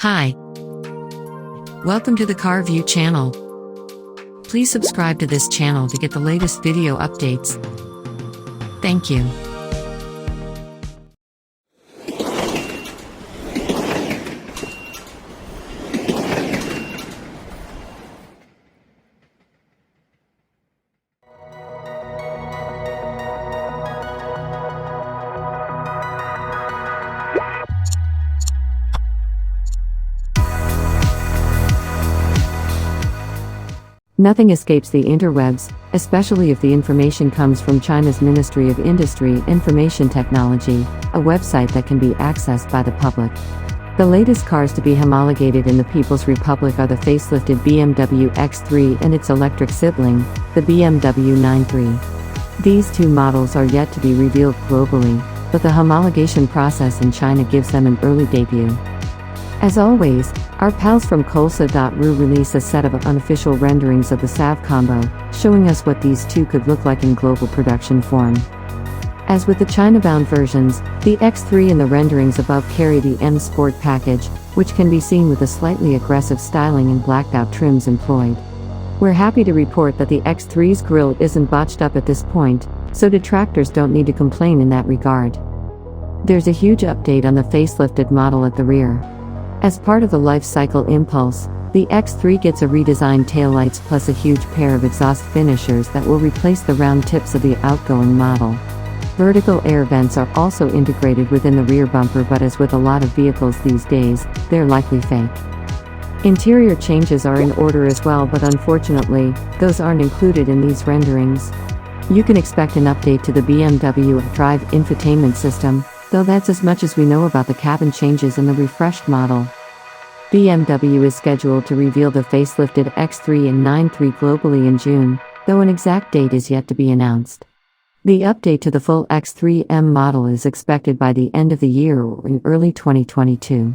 Hi. Welcome to the Car View channel. Please subscribe to this channel to get the latest video updates. Thank you. Nothing escapes the interwebs, especially if the information comes from China's Ministry of Industry Information Technology, a website that can be accessed by the public. The latest cars to be homologated in the People's Republic are the facelifted BMW X3 and its electric sibling, the BMW 9-3. These two models are yet to be revealed globally, but the homologation process in China gives them an early debut. As always, our pals from Colsa.ru release a set of unofficial renderings of the SAV combo, showing us what these two could look like in global production form. As with the China-bound versions, the X3 and the renderings above carry the M Sport package, which can be seen with a slightly aggressive styling and blacked-out trims employed. We're happy to report that the X3's grille isn't botched up at this point, so detractors don't need to complain in that regard. There's a huge update on the facelifted model at the rear. As part of the life cycle impulse, the X3 gets a redesigned taillights plus a huge pair of exhaust finishers that will replace the round tips of the outgoing model. Vertical air vents are also integrated within the rear bumper, but as with a lot of vehicles these days, they're likely fake. Interior changes are in order as well, but unfortunately, those aren't included in these renderings. You can expect an update to the BMW Drive infotainment system, though that's as much as we know about the cabin changes in the refreshed model. BMW is scheduled to reveal the facelifted X3 and 9-3 globally in June, though an exact date is yet to be announced. The update to the full X3M model is expected by the end of the year or in early 2022.